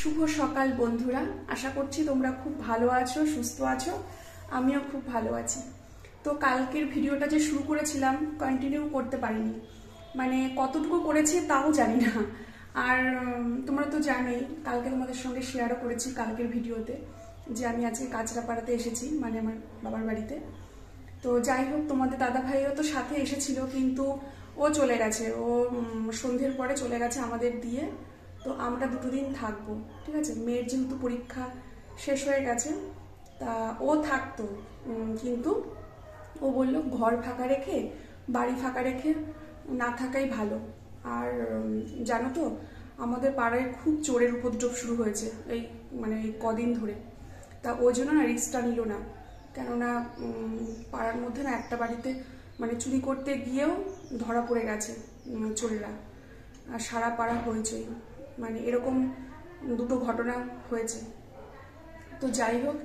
শুভ সকাল বন্ধুরা, আশা করছি তোমরা খুব ভালো আছো, সুস্থ আছো। আমিও খুব ভালো আছি। তো কালকের ভিডিওটা যে শুরু করেছিলাম কন্টিনিউ করতে পারিনি, মানে কতটুকু করেছি তাও জানি না। আর তোমরা তো জানোই, কালকে তোমাদের সঙ্গে শেয়ারও করেছি কালকের ভিডিওতে যে আমি আজকে কাঁচরাপাড়াতে এসেছি, মানে আমার বাবার বাড়িতে। তো যাই হোক, তোমাদের দাদা ভাইও তো সাথে এসেছিল, কিন্তু ও চলে গেছে, ও সন্ধ্যের পরে চলে গেছে আমাদের দিয়ে। তো আমরা দুটো দিন থাকবো, ঠিক আছে। মেয়ের যেহেতু পরীক্ষা শেষ হয়ে গেছে, তা ও থাকতো, কিন্তু ও বলল ঘর ফাঁকা রেখে, বাড়ি ফাঁকা রেখে না থাকাই ভালো। আর জানো তো, আমাদের পাড়ায় খুব চোরের উপদ্রব শুরু হয়েছে এই কদিন ধরে। তা ওই জন্য না রিস্কটা নিল না, কেননা পাড়ার মধ্যে না একটা বাড়িতে চুরি করতে গিয়েও ধরা পড়ে গেছে চোরেরা, আর সারা পাড়া হয়েছেই, এরকম দুটো ঘটনা হয়েছে। তো যাই হোক,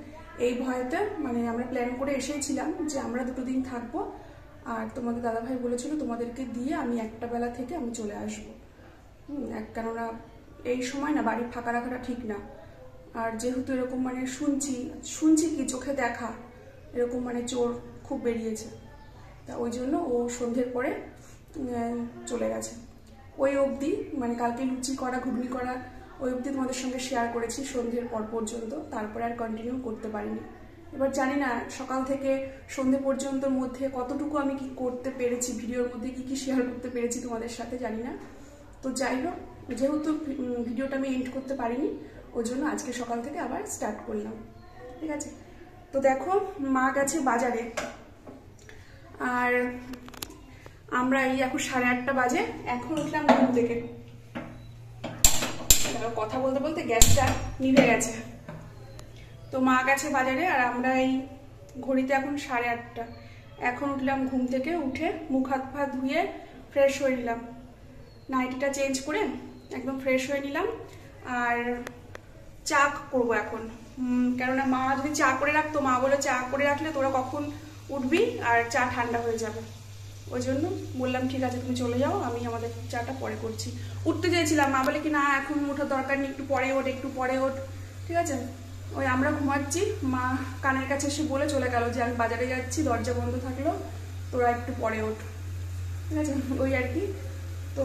এই ভয়তে আমরা প্ল্যান করে এসেছিলাম যে আমরা দুটো দিন থাকবো, আর তোমাদের দাদাভাই বলেছিল তোমাদেরকে দিয়ে আমি একটা বেলা থেকে আমি চলে আসবো। কেননা এই সময় না বাড়ি ফাঁকা রাখাটা ঠিক না। আর যেহেতু এরকম শুনছি কি চোখে দেখা এরকম চোর খুব বেরিয়েছে, তা ওই জন্য ও সন্ধ্যের পরে চলে গেছে। ওই অবধি কালকে লুচি করা, ঘুগনি করা, ওই অবধি তোমাদের সঙ্গে শেয়ার করেছি সন্ধ্যের পর পর্যন্ত, তারপরে আর কন্টিনিউ করতে পারিনি। এবার জানি না সকাল থেকে সন্ধ্যে পর্যন্ত মধ্যে কতটুকু আমি কি করতে পেরেছি, ভিডিওর মধ্যে কি কি শেয়ার করতে পেরেছি তোমাদের সাথে জানি না। তো যাই হোক, যেহেতু ভিডিওটা আমি এন্ড করতে পারিনি, ওই জন্য আজকে সকাল থেকে আবার স্টার্ট করলাম, ঠিক আছে। তো দেখো, মা গেছে বাজারে, আর আমরা এই এখন 8:30 বাজে, এখন উঠলাম ঘুম থেকে। কথা বলতে বলতে গ্যাসটা নিভে গেছে। তো মা গেছে বাজারে, আর আমরা এই ঘড়িতে এখন 8:30, এখন উঠলাম ঘুম থেকে। উঠে মুখ হাত পা ধুয়ে ফ্রেশ হয়ে নিলাম, নাইটিটা চেঞ্জ করে একদম ফ্রেশ হয়ে নিলাম। আর চা করবো এখন, কেননা মা যদি চা করে রাখতো, মা বলে চা করে রাখলে তোরা কখন উঠবি আর চা ঠান্ডা হয়ে যাবে। ওই জন্য বললাম ঠিক আছে তুমি চলে যাও, আমি আমাদের চাটা পরে করছি। উঠতে চেয়েছিলাম, মা বলে কি না এখন ওঠার দরকার নেই, একটু পরে ওঠ, একটু পরে ওঠ, ঠিক আছে। ওই আমরা ঘুমাচ্ছি, মা কানের কাছে এসে বলে চলে গেল যে আমি বাজারে যাচ্ছি, দরজা বন্ধ থাকলো, তোরা একটু পরে ওঠ, ঠিক আছে। ওই আর কি। তো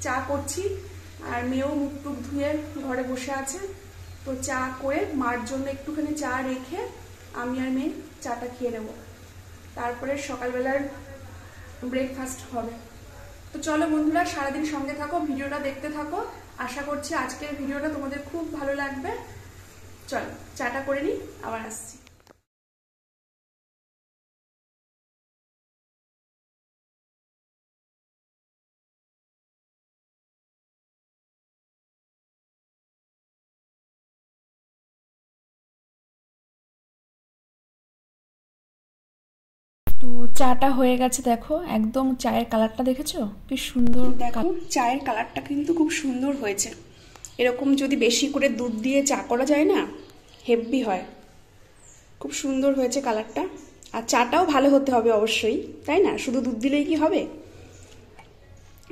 চা করছি, আর মেয়েও মুখ টুক ধুয়ে ঘরে বসে আছে। তো চা করে মার জন্য একটুখানি চা রেখে আমি আর মেয়ে চাটা খেয়ে নেব, তারপরে সকালবেলার ব্রেকফাস্ট হবে। তো চলো বন্ধুরা, সারাদিন সঙ্গে থাকো, ভিডিওটা দেখতে থাকো। আশা করছি আজকের ভিডিওটা তোমাদের খুব ভালো লাগবে। চলো চাটা করে নিই, আবার আসছি। তো চাটা হয়ে গেছে, দেখো একদম চায়ের কালারটা দেখেছো কি সুন্দর। দেখো চায়ের কালারটা কিন্তু খুব সুন্দর হয়েছে। এরকম যদি বেশি করে দুধ দিয়ে চা করা যায় না, হেভি হয়। খুব সুন্দর হয়েছে কালারটা। আর চাটাও ভালো হতে হবে অবশ্যই, তাই না? শুধু দুধ দিলেই কি হবে?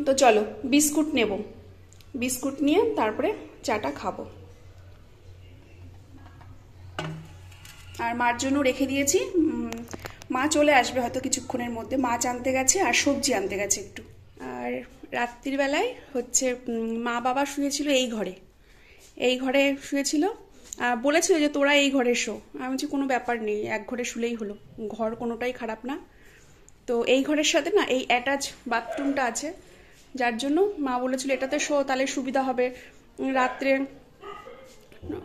তো চলো বিস্কুট নেব, বিস্কুট নিয়ে তারপরে চাটা খাবো। আর মার জন্য রেখে দিয়েছি, মা চলে আসবে হয়তো কিছুক্ষণের মধ্যে। মাছ আনতে গেছে আর সবজি আনতে গেছে একটু। আর রাত্রির বেলায় হচ্ছে মা বাবা শুয়েছিল এই ঘরে শুয়েছিল। বলেছিল যে তোরা এই ঘরে শো। আমি বলছি কোনো ব্যাপার নেই, এক ঘরে শুলেই হলো, ঘর কোনোটাই খারাপ না। তো এই ঘরের সাথে না এই অ্যাটাচ বাথরুমটা আছে, যার জন্য মা বলেছিল এটাতে শো, তাহলে সুবিধা হবে, রাত্রে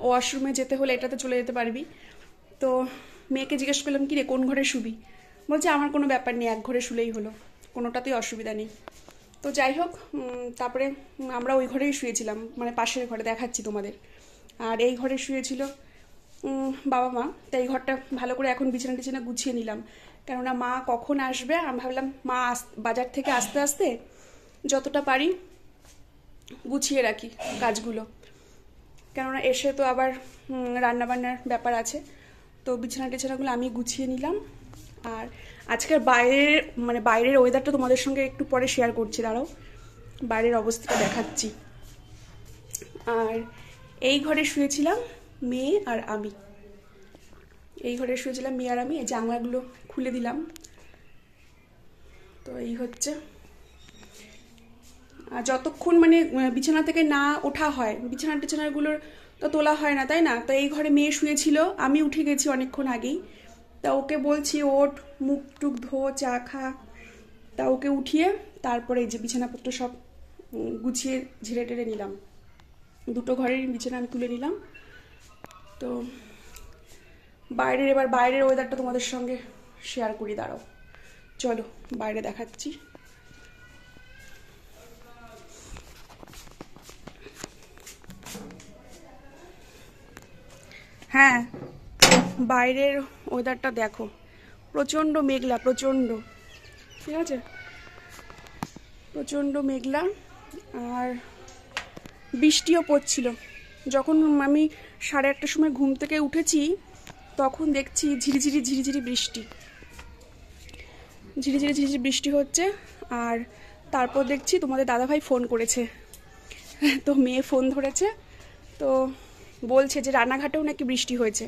ওয়াশরুমে যেতে হলে এটাতে চলে যেতে পারবি। তো মেয়েকে জিজ্ঞেস করলাম কি রে কোন ঘরে শুবি, বলছে আমার কোনো ব্যাপার নেই, এক ঘরে শুলেই হলো, কোনোটাতেই অসুবিধা নেই। তো যাই হোক, তারপরে আমরা ওই ঘরেই শুয়েছিলাম, পাশের ঘরে দেখাচ্ছি তোমাদের। আর এই ঘরে শুয়েছিল বাবা মা। তাই এই ঘরটা ভালো করে এখন বিছানা টিছানা গুছিয়ে নিলাম, কেননা মা কখন আসবে। আমি ভাবলাম মা বাজার থেকে আস্তে আস্তে যতটা পারি গুছিয়ে রাখি কাজগুলো, কেননা এসে তো আবার রান্নাবান্নার ব্যাপার আছে। তো বিছানা টিছানাগুলো আমি গুছিয়ে নিলাম। আর আজকের বাইরের ওয়েদারটা তোমাদের সঙ্গে একটু পরে শেয়ার করছি, দাঁড়াও বাইরের অবস্থাটা দেখাচ্ছি। আর এই ঘরে শুয়েছিলাম মেয়ে আর আমি, এই ঘরে শুয়েছিলাম মেয়ে আর আমি। এই জানলাগুলো খুলে দিলাম। তো এই হচ্ছে, আর যতক্ষণ মানে বিছানা থেকে না ওঠা হয়, বিছানাগুলোর তো তোলা হয় না, তাই না? তো এই ঘরে মেয়ে শুয়েছিল, আমি উঠে গেছি অনেকক্ষণ আগেই। তা ওকে বলছি ওঠ, মুখ টুক ধো, চা খা। তা ওকে উঠিয়ে তারপরে এই যে বিছানাপত্র সব গুছিয়ে ঝেড়ে টেড়ে নিলাম। দুটো ঘরের বিছানা আমি তুলে নিলাম। তো এবার বাইরের ওয়েদারটা তোমাদের সঙ্গে শেয়ার করি, দাঁড়াও, চলো বাইরে দেখাচ্ছি। হ্যাঁ, বাইরের ওয়েদারটা দেখো, প্রচণ্ড মেঘলা, প্রচণ্ড, ঠিক আছে, প্রচণ্ড মেঘলা। আর বৃষ্টিও পড়ছিল। যখন আমি 1:30টার সময় ঘুম থেকে উঠেছি তখন দেখছি ঝিরিঝিরি বৃষ্টি, ঝিরিঝিরি বৃষ্টি হচ্ছে। আর তারপর দেখছি তোমাদের দাদাভাই ফোন করেছে, তো মেয়ে ফোন ধরেছে, তো বলছে যে রানাঘাটেও নাকি বৃষ্টি হয়েছে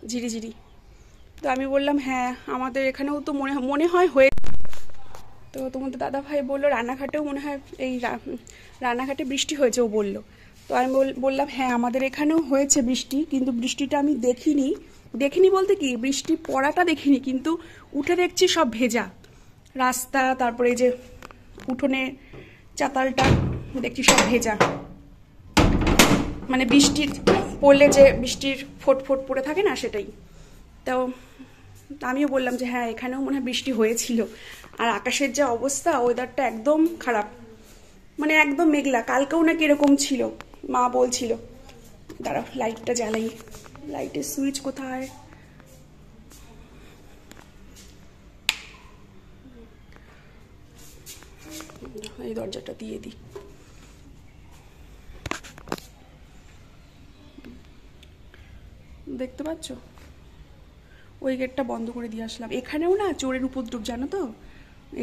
ঝিরিঝিরি। তো আমি বললাম হ্যাঁ আমাদের এখানেও তো মনে হয় হয়ে। তো তোমাদের দাদাভাই বললো রানাঘাটেও মনে হয় এই রানাঘাটে বৃষ্টি হয়েছে, ও বললো। তো আমি বললাম হ্যাঁ আমাদের এখানেও হয়েছে বৃষ্টি, কিন্তু বৃষ্টিটা আমি দেখিনি বলতে কি, বৃষ্টি পড়াটা দেখিনি, কিন্তু উঠে দেখছি সব ভেজা রাস্তা, তারপরে এই যে উঠোনে চাতালটা দেখছি সব ভেজা, মানে বৃষ্টির পড়লে যে বৃষ্টির ফোট পড়ে থাকে না, সেটাই। তো আমিও বললাম যে হ্যাঁ এখানেও মনে হয় বৃষ্টি হয়েছিল। আর আকাশের যে অবস্থা, ওয়েদারটা একদম খারাপ, মানে একদম মেঘলা। কালকেও নাকি এরকম ছিল, মা বলছিল। দাঁড়াও লাইটটা জ্বালাই, লাইটের সুইচ কোথায়? এই দরজাটা দিয়ে দিই। দেখতে পাচ্ছ, ওই গেটটা বন্ধ করে দিয়ে আসলাম। এখানেও না চোরের উপদ্রব, জানো তো।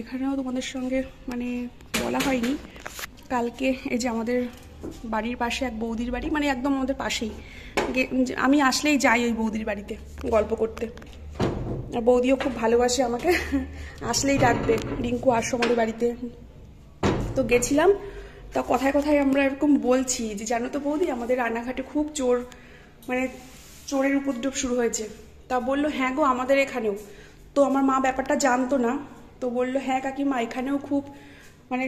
এখানেও তোমাদের সঙ্গে মানে বলা হয়নি, কালকে এই যে আমাদের বাড়ির পাশে এক বৌদির বাড়ি, মানে একদম আমাদের পাশেই, আমি আসলেই যাই ওই বৌদির বাড়িতে গল্প করতে। আর বৌদিও খুব ভালোবাসে আমাকে, আসলেই ডাকবে রিঙ্কু আসো আমাদের বাড়িতে। তো গেছিলাম, তা কথায় কথায় আমরা এরকম বলছি যে জানো তো বৌদি আমাদের রানাঘাটে খুব চোর, মানে চোরের উপদ্রব শুরু হয়েছে। তা বললো হ্যাঁ গো আমাদের এখানেও। তো আমার মা ব্যাপারটা জানতো না, তো বললো হ্যাঁ কাকিমা এখানেও খুব, মানে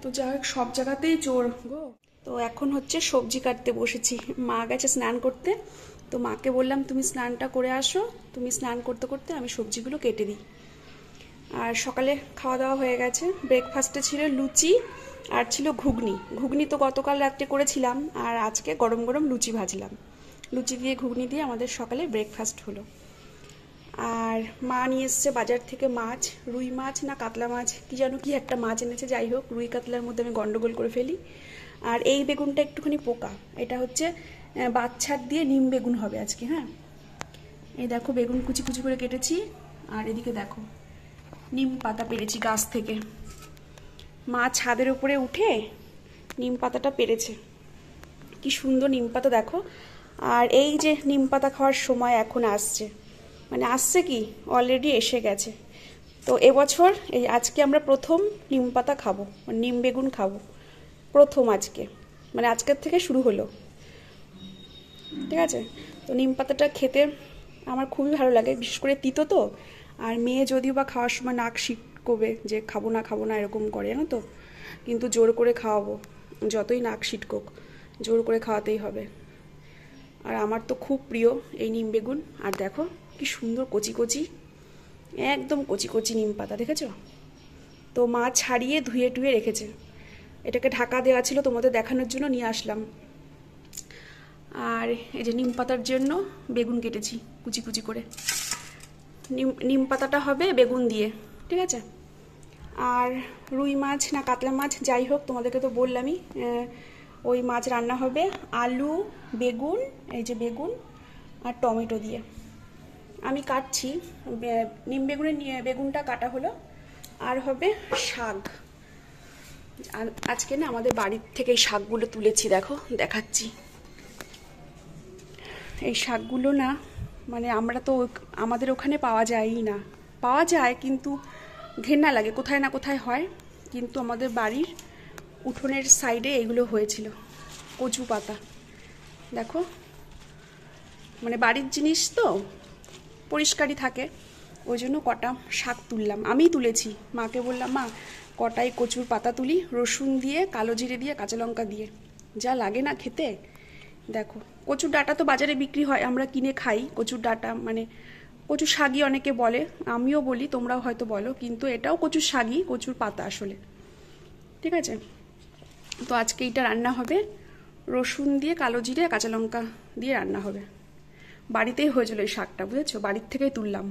তো যাই হোক সব জায়গাতেই চোর গো। তো এখন হচ্ছে সবজি কাটতে বসেছি, মা গেছে স্নান করতে। তো মাকে বললাম তুমি স্নানটা করে আসো, তুমি স্নান করতে করতে আমি সবজিগুলো কেটে দিই। আর সকালে খাওয়া দাওয়া হয়ে গেছে। ব্রেকফাস্টে ছিল লুচি আর ছিল ঘুগনি তো গতকাল রাত্রে করেছিলাম, আর আজকে গরম গরম লুচি ভাজলাম। লুচি দিয়ে ঘুগনি দিয়ে আমাদের সকালে ব্রেকফাস্ট হলো। আর মা নিয়ে এসছে বাজার থেকে মাছ, রুই মাছ না কাতলা মাছ কি যেন কি একটা মাছ এনেছে, যাই হোক রুই কাতলার মধ্যে আমি গন্ডগোল করে ফেলি। আর এই বেগুনটা একটুখানি পোকা, এটা হচ্ছে বাচ্চার দিয়ে নিম বেগুন হবে আজকে। হ্যাঁ এই দেখো বেগুন কুচি কুচি করে কেটেছি, আর এদিকে দেখো নিম পাতা পেরেছি গাছ থেকে। মা ছাদের উপরে উঠে নিম পাতাটা পেরেছে, কি সুন্দর নিম পাতা দেখো। আর এই যে নিম পাতা খাওয়ার সময় এখন আসছে, মানে আসছে কি অলরেডি এসে গেছে। তো এবছর এই আজকে আমরা প্রথম নিম পাতা খাবো, মানে নিম বেগুন খাবো প্রথম আজকে, মানে আজকের থেকে শুরু হলো, ঠিক আছে। তো নিম পাতাটা খেতে আমার খুবই ভালো লাগে, বিশেষ করে তিতো তো। আর মেয়ে যদিও বা খাওয়ার সময় নাক সিটকোবে যে খাবো না এরকম করে, জানো তো, কিন্তু জোর করে খাওয়াবো, যতই নাক সিটকোক জোর করে খাওয়াতেই হবে। আর আমার তো খুব প্রিয় এই নিম বেগুন। আর দেখো কি সুন্দর কচি কচি, একদম কচি কচি নিম পাতা, দেখেছো? তো মা ছাড়িয়ে ধুয়ে টুয়ে রেখেছে, এটাকে ঢাকা দেওয়া ছিল তোমাদের দেখানোর জন্য নিয়ে আসলাম। আর এই যে নিম পাতার জন্য বেগুন কেটেছি কুচি কুচি করে, নিম পাতাটা হবে বেগুন দিয়ে, ঠিক আছে। আর রুই মাছ না কাতলা মাছ যাই হোক তোমাদেরকে তো বললামই, ওই মাছ রান্না হবে আলু বেগুন, এই যে বেগুন আর টমেটো দিয়ে। আমি কাটছি, নিম বেগুনের বেগুনটা কাটা হলো। আর হবে শাক, আজকে না আমাদের বাড়ির থেকে এই শাকগুলো তুলেছি, দেখো দেখাচ্ছি। এই শাকগুলো না মানে আমরা তো আমাদের ওখানে পাওয়া যায়ই না, পাওয়া যায় কিন্তু ঘেন্না লাগে, কোথায় না কোথায় হয়। কিন্তু আমাদের বাড়ির উঠোনের সাইডে এগুলো হয়েছিল, কচু পাতা। দেখো মানে বাড়ির জিনিস তো পরিষ্কারই থাকে, ওই জন্য কটা শাক তুললাম, আমিই তুলেছি। মাকে বললাম, মা কটাই কচুর পাতা তুলি, রসুন দিয়ে, কালো জিরে দিয়ে, কাঁচা লঙ্কা দিয়ে, যা লাগে না খেতে। দেখো কচুর ডাঁটা তো বাজারে বিক্রি হয়, আমরা কিনে খাই কচুর ডাঁটা, মানে কচুর শাকই অনেকে বলে, আমিও বলি, তোমরাও হয়তো বলো, কিন্তু এটাও কচুর শাকই, কচুর পাতা আসলে। ঠিক আছে, তো আজকে এইটা রান্না হবে, রসুন দিয়ে, কালো জিরে, কাঁচা লঙ্কা দিয়ে রান্না হবে। বাড়িতেই হয়েছিল এই শাকটা, বুঝেছো, বাড়ির থেকেই তুললাম।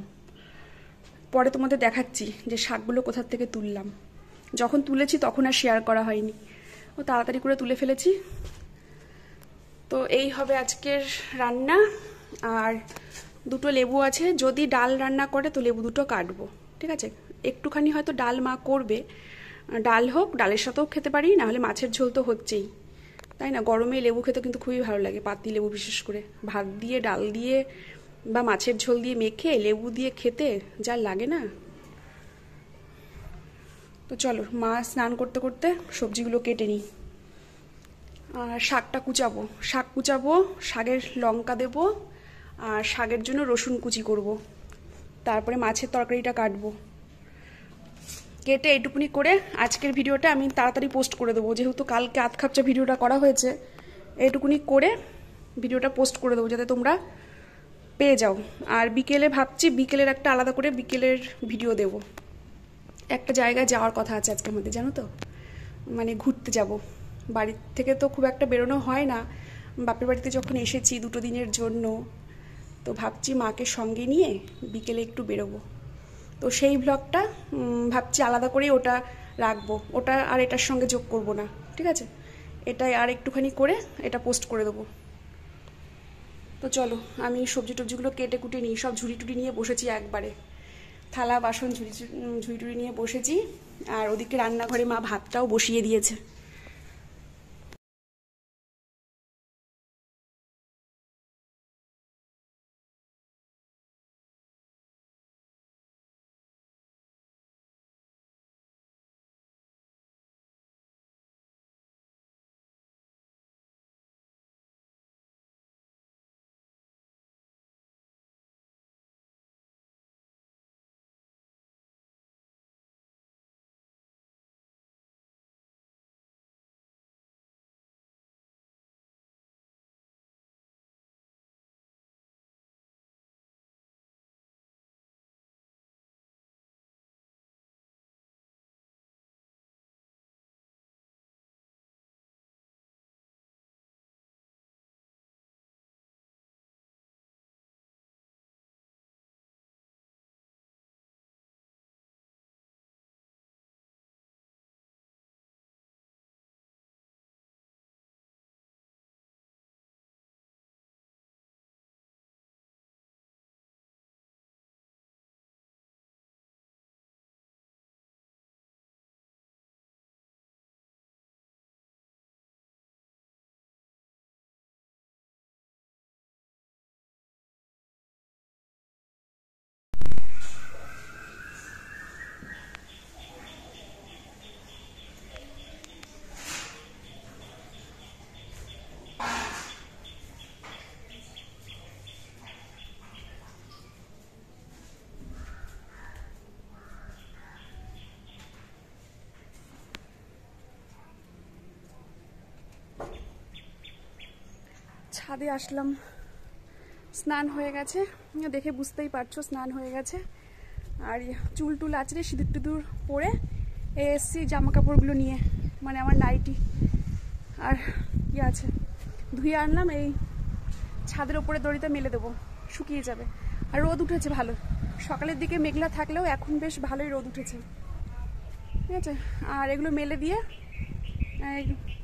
পরে তোমাদের দেখাচ্ছি যে শাকগুলো কোথার থেকে তুললাম। যখন তুলেছি তখন আর শেয়ার করা হয়নি, ও তাড়াতাড়ি করে তুলে ফেলেছি। তো এই হবে আজকের রান্না। আর দুটো লেবু আছে, যদি ডাল রান্না করে তো লেবু দুটো কাটবো। ঠিক আছে, একটুখানি হয়তো ডাল মা করবে, ডাল হোক, ডালের সাথেও খেতে পারি, না হলে মাছের ঝোল তো হচ্ছেই, তাই না? গরমে লেবু খেতে কিন্তু খুবই ভালো লাগে, পাতি লেবু বিশেষ করে, ভাত দিয়ে, ডাল দিয়ে বা মাছের ঝোল দিয়ে মেখে লেবু দিয়ে খেতে যা লাগে না। তো চলো, মা স্নান করতে করতে সবজিগুলো কেটে নিই। আর শাকটা কুচাবো, শাক কুচাবো, শাকের লঙ্কা দেব, আর শাকের জন্য রসুন কুচি করব, তারপরে মাছের তরকারিটা কাটবো। কেটে এইটুকুনি করে আজকের ভিডিওটা আমি তাড়াতাড়ি পোস্ট করে দেবো, যেহেতু কালকে আধ খাপচা ভিডিওটা করা হয়েছে, এইটুকুনি করে ভিডিওটা পোস্ট করে দেবো যাতে তোমরা পেয়ে যাও। আর বিকেলে ভাবছি বিকেলের একটা আলাদা করে বিকেলের ভিডিও দেব। একটা জায়গায় যাওয়ার কথা আছে আজকে আমাদের, জানো তো, মানে ঘুরতে যাব। বাড়ির থেকে তো খুব একটা বেরোনো হয় না, বাপের বাড়িতে যখন এসেছি 2 দিনের জন্য, তো ভাবছি মাকে সঙ্গে নিয়ে বিকেলে একটু বেরোবো। তো সেই ব্লগটা ভাবছি আলাদা করে ওটা রাখবো, ওটা আর এটার সঙ্গে যোগ করব না। ঠিক আছে, এটাই আর একটুখানি করে এটা পোস্ট করে দেবো। তো চলো, আমি সবজি টবজিগুলো কেটে কুটে নিই, সব ঝুড়ি টুড়ি নিয়ে বসেছি একবারে, থালা বাসন ঝুড়ি টুড়ি নিয়ে বসেছি। আর ওদিকে রান্নাঘরে মা ভাতটাও বসিয়ে দিয়েছে। ছাদে আসলাম, স্নান হয়ে গেছে, দেখে বুঝতেই পারছো স্নান হয়ে গেছে। আর চুল টুল আঁচড়ে সিঁদুর টিঁদুর পরে এসছি জামা কাপড়গুলো নিয়ে, মানে আমার নাইটি আর ইয়ে আছে, ধুয়ে আনলাম, এই ছাদের ওপরে দড়িতে মেলে দেবো, শুকিয়ে যাবে। আর রোদ উঠেছে ভালো, সকালের দিকে মেঘলা থাকলেও এখন বেশ ভালোই রোদ উঠেছে। ঠিক আছে, আর এগুলো মেলে দিয়ে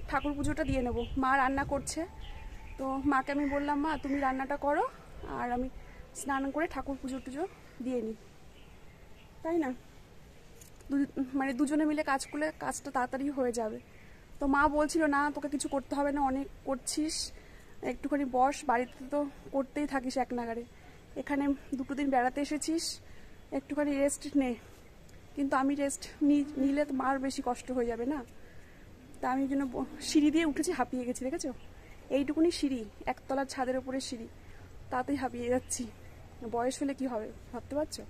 ঠাকুর পুজোটা দিয়ে নেবো। মা রান্না করছে, তো মাকে আমি বললাম, মা তুমি রান্নাটা করো আর আমি স্নান করে ঠাকুর পুজো টুজো দিয়ে নিই, তাই না? মানে দুজনে মিলে কাজ করলে কাজটা তাড়াতাড়ি হয়ে যাবে। তো মা বলছিল না তোকে কিছু করতে হবে না, অনেক করছিস, একটুখানি বস, বাড়িতে তো করতেই থাকিস এক নাগারে, এখানে 2 দিন বেড়াতে এসেছিস, একটুখানি রেস্ট নে। কিন্তু আমি রেস্ট নিলে তো মার বেশি কষ্ট হয়ে যাবে না, তা আমি জন্য সিঁড়ি দিয়ে উঠেছি, হাঁপিয়ে গেছি, দেখেছো? এইটুকুনি সিঁড়ি, একতলার ছাদের ওপরে সিঁড়ি, তাতেই হাঁপিয়ে যাচ্ছি। বয়স হলে কি হবে ভাবতে পারছো?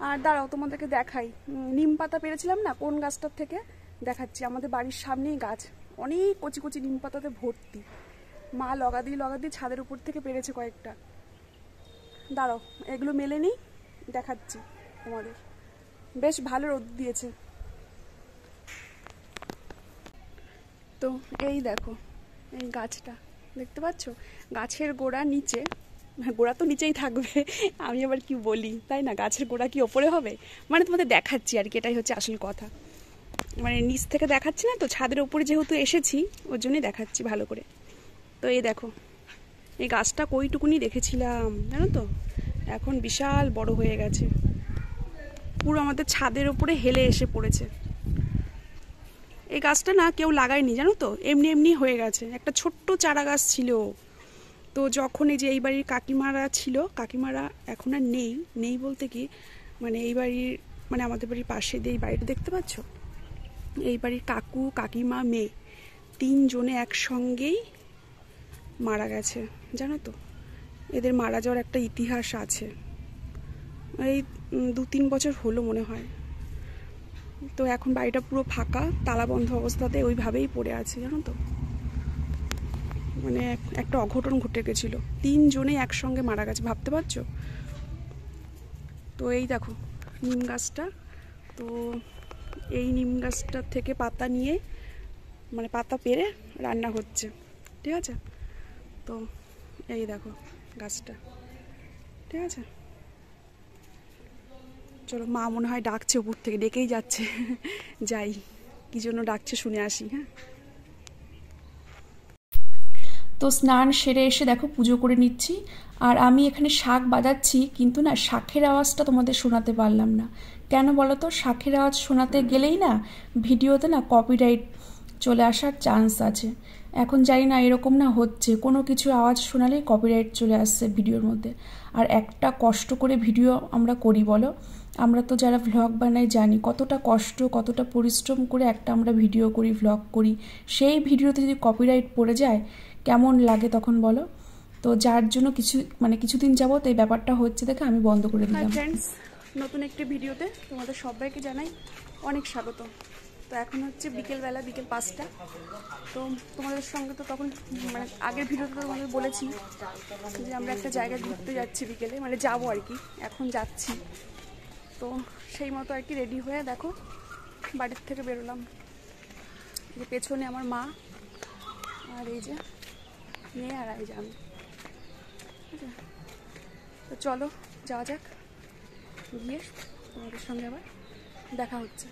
আর দাঁড়াও তোমাদেরকে দেখাই, নিম পাতা পেরেছিলাম না, কোন গাছটার থেকে দেখাচ্ছি। আমাদের বাড়ির সামনেই গাছ, অনেক কচি কচি নিম পাতাতে ভর্তি, মা লগা দিয়ে ছাদের উপর থেকে পেরেছে কয়েকটা। দাঁড়াও এগুলো মেলে নিই, দেখাচ্ছি তোমাদের। বেশ ভালো রোদ দিয়েছে। তো এই দেখো, এই গাছটা দেখতে পাচ্ছ, গাছের গোড়া নিচে, গোড়া তো নিচেই থাকবে, আমি আবার কি বলি তাই না, গাছের গোড়া কি ওপরে হবে, মানে তোমাদের দেখাচ্ছি আর কি, এটাই হচ্ছে আসল কথা। মানে নিচ থেকে দেখাচ্ছি না তো, ছাদের ওপরে যেহেতু এসেছি ওর জন্যই দেখাচ্ছি ভালো করে। তো এই দেখো, এই গাছটা কইটুকুনি দেখেছিলাম জানো তো, এখন বিশাল বড় হয়ে গেছে, পুরো আমাদের ছাদের ওপরে হেলে এসে পড়েছে। এই গাছটা না কেউ লাগায়নি জানো তো, এমনি এমনি হয়ে গেছে, একটা ছোট্ট চারা গাছ ছিল। তো যখন এই যে এই বাড়ির কাকিমারা ছিল, কাকিমারা এখন আর নেই বলতে কি, মানে এই বাড়ির, মানে আমাদের বাড়ির পাশে দিয়ে এই বাড়িটা দেখতে পাচ্ছ, এই বাড়ির কাকু কাকিমা মেয়ে 3 জনে একসঙ্গেই মারা গেছে জানো তো। এদের মারা যাওয়ার একটা ইতিহাস আছে, এই 2-3 বছর হলো মনে হয়। তো এখন বাড়িটা পুরো ফাঁকা, তালা বন্ধ অবস্থাতে ওইভাবেই পড়ে আছে জানো তো। মানে একটা অঘটন ঘটে গেছিল, 3 জনে একসঙ্গে মারা গেছে, ভাবতে পারছো? তো এই দেখো নিম গাছটা, তো এই নিম গাছটার থেকে পাতা নিয়ে, মানে পাতা পেরে রান্না হচ্ছে, ঠিক আছে? তো এই দেখো গাছটা, ঠিক আছে? চলো, মা মনে হয় ডাকছে উপর থেকে, ডেকেই যাচ্ছে, যাই কি জন্য ডাকছে শুনে আসি। হ্যাঁ, তো স্নান সেরে এসে দেখো পুজো করে নিচ্ছি, আর আমি এখানে শাঁখ বাজাচ্ছি, কিন্তু না শাঁখের আওয়াজটা তোমাদের শোনাতে পারলাম না। কেন বলো তো? শাঁখের আওয়াজ শোনাতে গেলেই না ভিডিওতে না কপিরাইট চলে আসার চান্স আছে। এখন জানি না এরকম না হচ্ছে, কোনো কিছু আওয়াজ শোনালেই কপিরাইট চলে আসছে ভিডিওর মধ্যে। আর একটা কষ্ট করে ভিডিও আমরা করি বলো, আমরা তো যারা ভ্লগ বানাই জানি কতটা কষ্ট, কতটা পরিশ্রম করে একটা আমরা ভিডিও করি, ভ্লগ করি, সেই ভিডিওতে যদি কপিরাইট পড়ে যায় কেমন লাগে তখন বলো? তো যার জন্য কিছুদিন যাবত এই ব্যাপারটা হচ্ছে দেখে আমি বন্ধ করে দিলাম। ফ্রেন্ডস, নতুন একটি ভিডিওতে তোমাদের সবাইকে জানাই অনেক স্বাগত। তো এখন হচ্ছে বিকেলবেলা, বিকেল 5টা। তো তোমাদের সঙ্গে তো তখন, মানে আগের ভিডিওতে তো তোমাদের বলেছি যে আমরা একটা জায়গায় ঘুরতে যাচ্ছি বিকেলে, মানে যাবো আর কি, এখন যাচ্ছি। তো সেই মতো আর কি রেডি হয়ে দেখো বাড়ির থেকে বেরোলাম। যে পেছনে আমার মা, আর এই যে মেয়ে, আর এই যে আমি। তো চলো যাওয়া যাক, গিয়ে তোমাদের সঙ্গে আবার দেখা হচ্ছে।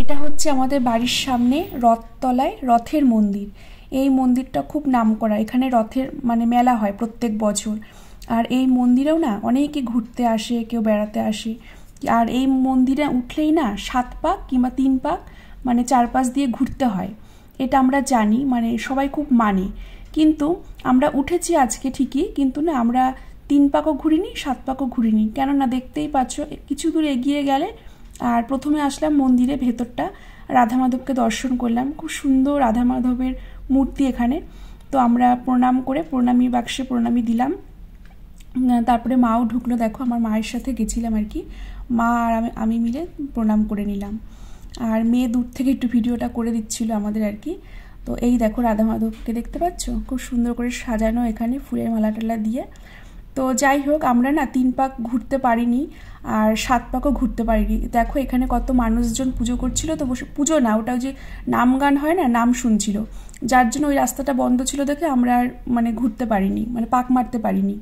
এটা হচ্ছে আমাদের বাড়ির সামনে রথতলায় রথের মন্দির। এই মন্দিরটা খুব নামকরা, এখানে রথের মানে মেলা হয় প্রত্যেক বছর। আর এই মন্দিরেও না অনেকে ঘুরতে আসে, কেউ বেড়াতে আসে। আর এই মন্দিরে উঠলেই না 7 পাক কিংবা 3 পাক মানে চারপাশ দিয়ে ঘুরতে হয়, এটা আমরা জানি, মানে সবাই খুব মানে। কিন্তু আমরা উঠেছি আজকে ঠিকই, কিন্তু না আমরা 3 পাকও ঘুরিনি 7 পাকও ঘুরিনি, কেননা দেখতেই পাচ্ছ কিছু দূর এগিয়ে গেলে আর প্রথমে আসলাম মন্দিরে ভেতরটা, রাধা মাধবকে দর্শন করলাম। খুব সুন্দর রাধা মাধবের মূর্তি এখানে। তো আমরা প্রণাম করে প্রণামী বাক্সে প্রণামী দিলাম। তারপরে মাও ঢুকলো, দেখো আমার মায়ের সাথে গেছিলাম আর কি, মা আর আমি মিলে প্রণাম করে নিলাম। আর মেয়ে দূর থেকে একটু ভিডিওটা করে দিচ্ছিল আমাদের আর কি। তো এই দেখো রাধা মাধবকে দেখতে পাচ্ছ, খুব সুন্দর করে সাজানো এখানে ফুলের মালা টালা দিয়ে। তো যাই হোক, আমরা না 3 পাক ঘুরতে পারিনি আর 7 পাকও ঘুরতে পারিনি। দেখো এখানে কত মানুষজন পুজো করছিল, তো বসে পুজো না, ওটা যে নাম গান হয় না, নাম শুনছিল, যার জন্য ওই রাস্তাটা বন্ধ ছিল দেখে আমরা আর মানে ঘুরতে পারিনি, মানে পাক মারতে পারিনি।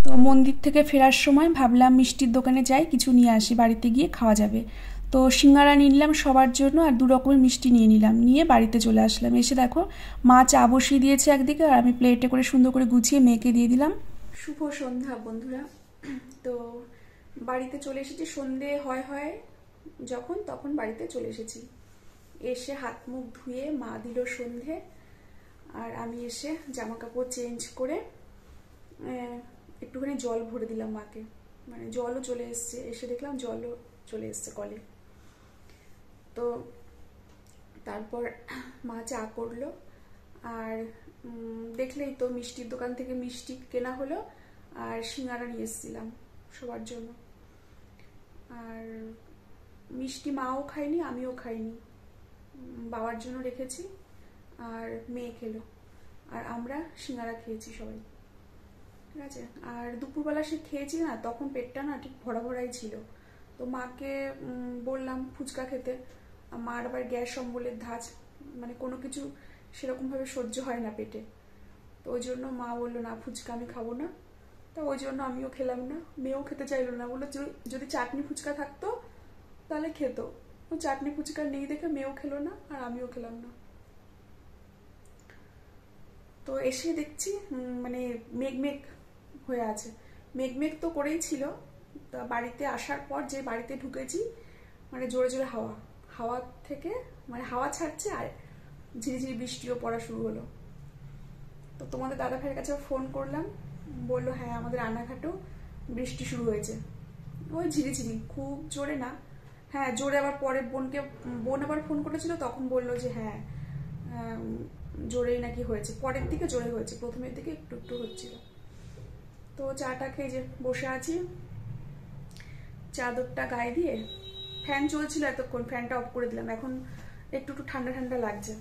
তো মন্দির থেকে ফেরার সময় ভাবলাম মিষ্টির দোকানে যাই, কিছু নিয়ে আসি, বাড়িতে গিয়ে খাওয়া যাবে। তো সিঙ্গারা নিয়ে নিলাম সবার জন্য আর 2 রকমের মিষ্টি নিয়ে নিলাম, নিয়ে বাড়িতে চলে আসলাম। এসে দেখো মা চা বসিয়ে দিয়েছে একদিকে আর আমি প্লেটে করে সুন্দর করে গুছিয়ে মেয়েকে দিয়ে দিলাম। শুভ সন্ধ্যা বন্ধুরা। তো বাড়িতে চলে এসেছি, সন্ধে হয় যখন তখন বাড়িতে চলে এসেছি। এসে হাত মুখ ধুয়ে মা দিল সন্ধে, আর আমি এসে জামা কাপড় চেঞ্জ করে একটুখানি জল ভরে দিলাম মাকে, মানে জলও চলে এসছে, এসে দেখলাম জলও চলে এসছে কলে। তো তারপর মা চা করলো, আর দেখলেই তো মিষ্টির দোকান থেকে মিষ্টি কেনা হলো আর সিঙ্গারা নিয়ে এসেছিলাম সবার জন্য। আর মিষ্টি মাও খায়নি আমিও খাইনি, বাবার জন্য রেখেছি আর মেয়ে খেলো, আর আমরা সিঙ্গারা খেয়েছি সবাই, ঠিক আছে। আর দুপুরবেলা সে খেয়েছি না, তখন পেটটা না ঠিক ভরা ভরাই ছিল। তো মাকে বললাম ফুচকা খেতে, মার আবার গ্যাস অম্বলের ধাঁচ, মানে কোনো কিছু সেরকমভাবে সহ্য হয় না পেটে। তো ওই জন্য মা বললো না ফুচকা আমি খাবো না, তো ওই জন্য আমিও খেলাম না, মেয়েও খেতে চাইলো না, বললো যদি চাটনি ফুচকা থাকতো তাহলে খেত। তো চাটনি ফুচকা নেই দেখে মেয়েও খেলো না আর আমিও খেলাম না। তো এসে দেখছি মানে মেঘ হয়ে আছে, মেঘ তো করেই ছিল। তা বাড়িতে আসার পর যে বাড়িতে ঢুকেছি, মানে জোরে জোরে হাওয়া থেকে মানে হাওয়া ছাড়ছে আর ঝিরিঝিরি বৃষ্টিও পড়া শুরু হলো। তো তোমাদের দাদা ভাইয়ের কাছে ফোন করলাম, বললো হ্যাঁ আমাদের রানাঘাটেও বৃষ্টি শুরু হয়েছে, ওই ঝিরিঝিরি, খুব জোরে না। হ্যাঁ জোরে, আবার পরে বোন আবার ফোন করেছিল, তখন বললো যে হ্যাঁ জোরেই নাকি হয়েছে, পরের দিকে জোরে হয়েছে, প্রথমের দিকে একটু একটু হচ্ছিল। তো চাটা খেয়ে যে বসে আছি, চাদরটা গায়ে দিয়ে, ফ্যান চলছিল এতক্ষণ, ফ্যানটা অফ করে দিলাম, এখন একটু ঠান্ডা ঠান্ডা লাগছে।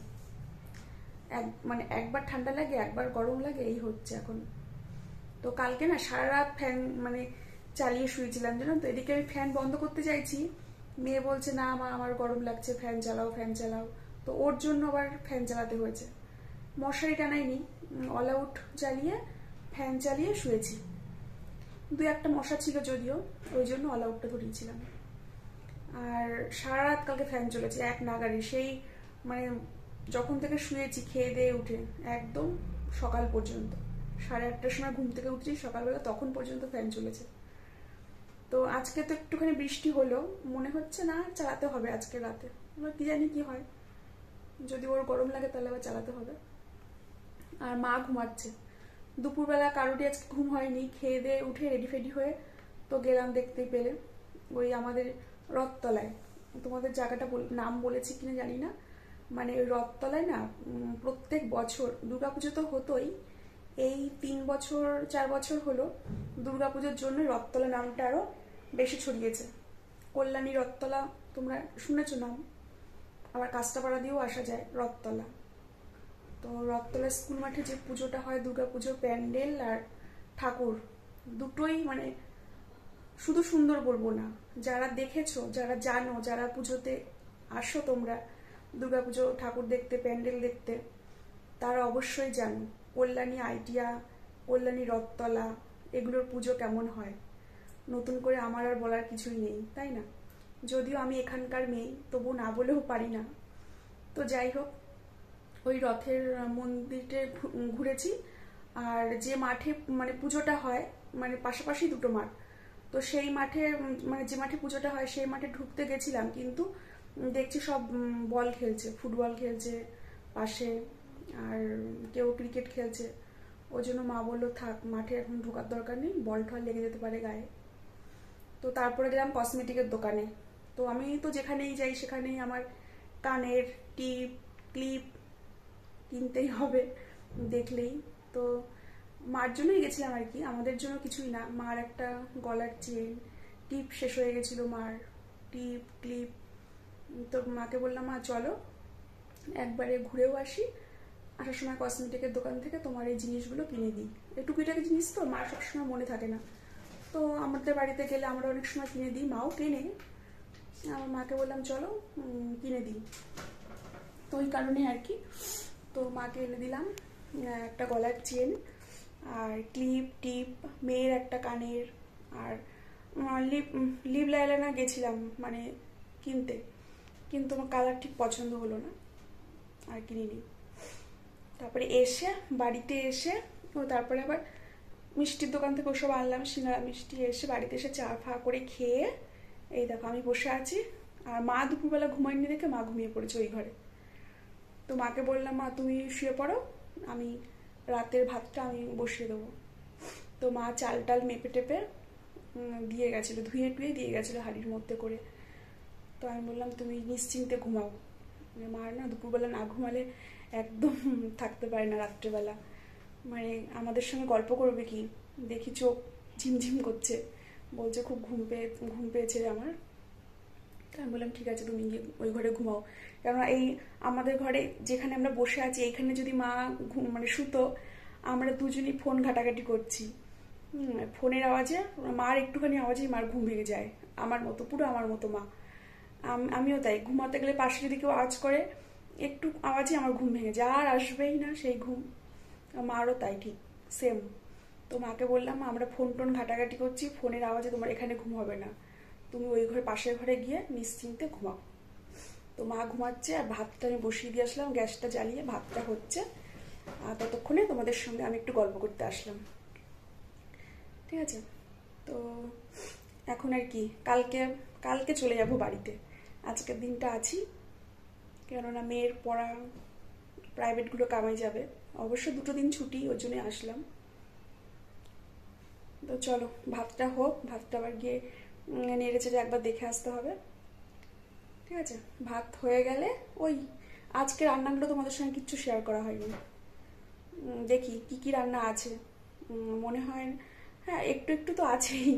মানে একবার ঠান্ডা লাগে একবার গরম লাগে, এই হচ্ছে এখন। তো কালকে না সারা রাত ফ্যান মানে চালিয়ে শুয়েছিলাম জানো তো। এদিকে আমি ফ্যান বন্ধ করতে চাইছি, মেয়ে বলছে না আমার গরম লাগছে, ফ্যান চালাও। তো ওর জন্য আবার ফ্যান চালাতে হয়েছে। মশারি টানাইনি, অল আউট জ্বালিয়ে ফ্যান চালিয়ে শুয়েছি। 2-1টা মশা ছিল যদিও, ওই জন্য অল আউটটা ধরিয়েছিলাম। আর সারা রাত কালকে ফ্যান চলেছে এক নাগাড়ি, সেই মানে যখন থেকে শুয়েছি খেয়ে দিয়ে উঠে একদম সকাল পর্যন্ত। 8:30টার সময় ঘুম থেকে উঠছি সকালবেলা, তখন পর্যন্ত ফ্যান চলেছে। তো আজকে তো একটুখানি বৃষ্টি হলো, মনে হচ্ছে না চালাতে হবে আজকে রাতে, এবার কি জানি কি হয়, যদি ওর গরম লাগে তাহলে আবার চালাতে হবে। আর মা ঘুমাচ্ছে। দুপুরবেলা কারোরই আজকে ঘুম হয়নি, খেয়ে দিয়ে উঠে রেডি ফেডি হয়ে তো গেলাম, দেখতেই পেলে ওই আমাদের রথতলায়। তোমাদের জায়গাটা নাম বলেছি কিনা জানি না, মানে ওই রথতলায় না প্রত্যেক বছর দুর্গাপুজো তো হতোই, এই 3-4 বছর হলো দুর্গাপুজোর জন্য রথতলা নামটা আরো বেশি ছড়িয়েছে। কল্যাণী রথতলা তোমরা শুনেছো নাম, আবার কাস্টাপাড়া দিয়েও আসা যায় রথতলা। তো রথতলা স্কুল মাঠে যে পুজোটা হয় দুর্গাপুজোর প্যান্ডেল আর ঠাকুর দুটোই মানে শুধু সুন্দর বলবো না, যারা দেখেছো, যারা জানো, যারা পুজোতে আসো তোমরা দুর্গাপুজো ঠাকুর দেখতে, প্যান্ডেল দেখতে, তারা অবশ্যই জানো কল্যাণী আইটিয়া, কল্যাণী রথতলা এগুলোর পুজো কেমন হয়। নতুন করে আমার আর বলার কিছুই নেই, তাই না? যদিও আমি এখানকার মেয়ে, তবু না বলেও পারি না। তো যাই হোক, ওই রথের মন্দিরটা ঘুরেছি। আর যে মাঠে মানে পুজোটা হয়, মানে পাশাপাশি দুটো মাঠ, তো সেই মাঠে মানে যে মাঠে পুজোটা হয় সেই মাঠে ঢুকতে গেছিলাম, কিন্তু দেখছি সব বল খেলছে, ফুটবল খেলছে পাশে, আর কেউ ক্রিকেট খেলছে। ওই জন্য মা বললো থাক, মাঠে এখন ঢোকার দরকার নেই, বল ঠল লেগে যেতে পারে গায়ে। তো তারপরে গেলাম কসমেটিকের দোকানে। তো আমি তো যেখানেই যাই সেখানেই আমার কানের টিপ ক্লিপ কিনতেই হবে দেখলেই। তো মার জন্যই গেছিলাম আর কি, আমাদের জন্য কিছুই না। মার একটা গলার চেন, টিপ শেষ হয়ে গেছিলো মার, টিপ ক্লিপ। তো মাকে বললাম মা চলো একবারে ঘুরেও আসি, আসার সময় কসমেটিকের দোকান থেকে তোমার এই জিনিসগুলো কিনে দিই। এই টুকিটাকি জিনিস তো মার সবসময় মনে থাকে না, তো আমাদের বাড়িতে গেলে আমরা অনেক সময় কিনে দিই, মাও কেনে। আমার মাকে বললাম চলো কিনে দিই, তো ওই কারণে আর কি। তো মাকে এনে দিলাম একটা গলার চেন আর ক্লিপ টিপ, মেয়ের একটা কানের, আর লিপ লাইলানা গেছিলাম মানে কিনতে, কিন্তু আমার কালার ঠিক পছন্দ হলো না, আর কিনিনি। তারপরে এসে বাড়িতে এসে তারপরে আবার মিষ্টির দোকান থেকে ওসব আনলাম, সিঙ্গারা মিষ্টি। এসে বাড়িতে এসে চা ফা করে খেয়ে এই দেখো আমি বসে আছি। আর মা দুপুরবেলা ঘুমায়নি দেখে মা ঘুমিয়ে পড়েছে ওই ঘরে। তো মাকে বললাম মা তুমি শুয়ে পড়ো, আমি রাতের ভাতটা আমি বসিয়ে দেবো। তো মা চাল টাল মেপে টেপে দিয়ে গেছিলো, ধুয়ে টুয়ে দিয়ে গেছিলো হাঁড়ির মধ্যে করে। তো আমি বললাম তুমি নিশ্চিন্তে ঘুমাও, মার না দুপুরবেলা না ঘুমালে একদম থাকতে পারে না রাত্রেবেলা, মানে আমাদের সঙ্গে গল্প করবে কি, দেখি চোখ ঝিমঝিম করছে, বলছে খুব ঘুম পেয়েছে রে আমার। তো আমি বললাম ঠিক আছে তুমি গিয়ে ওই ঘরে ঘুমাও, কেননা এই আমাদের ঘরে যেখানে আমরা বসে আছি এইখানে যদি মা মানে শুতো, আমরা দুজনই ফোন ঘাটাঘাটি করছি, ফোনের আওয়াজে মার একটুখানি আওয়াজেই মার ঘুম ভেঙে যায়, আমার মতো, পুরো আমার মতো মা। আমিও তাই, ঘুমাতে গেলে পাশে যদি কেউ আওয়াজ করে একটু আওয়াজে আমার ঘুম ভেঙে যায়, আর আসবেই না সেই ঘুম। মারও তাই ঠিক সেম। তো মাকে বললাম আমরা ফোন টোন ঘাটাঘাটি করছি, ফোনের আওয়াজে তোমার এখানে ঘুম হবে না, তুমি ওই ঘরে পাশের ঘরে গিয়ে নিশ্চিন্তে ঘুমাও। তো মা ঘুমাচ্ছে, আর ভাতটা আমি বসিয়ে দিয়ে আসলাম, গ্যাসটা জ্বালিয়ে ভাতটা হচ্ছে, আর ততক্ষণে তোমাদের সঙ্গে আমি একটু গল্প করতে আসলাম, ঠিক আছে? তো এখন আর কি কালকে চলে যাব বাড়িতে, আজকের দিনটা আছি, কেননা মেয়ের পড়া প্রাইভেটগুলো কামাই যাবে, অবশ্য 2 দিন ছুটি, ওই জন্য আসলাম। তো চলো ভাতটা হোক, ভাতটা আবার গিয়ে নেড়ে চেড়ে একবার দেখে আসতে হবে, ঠিক আছে? ভাত হয়ে গেলে ওই আজকে রান্নাগুলো তোমাদের সঙ্গে কিচ্ছু শেয়ার করা হয়নি, দেখি কি কি রান্না আছে, মনে হয় হ্যাঁ একটু একটু তো আছেই।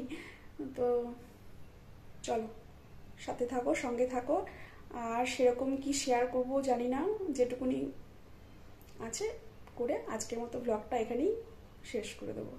তো চলো সাথে থাকো, সঙ্গে থাকো, আর সেরকম কি শেয়ার করব জানি না, যেটুকুনি আছে করে আজকের মতো ব্লগটা এখানেই শেষ করে দেবো।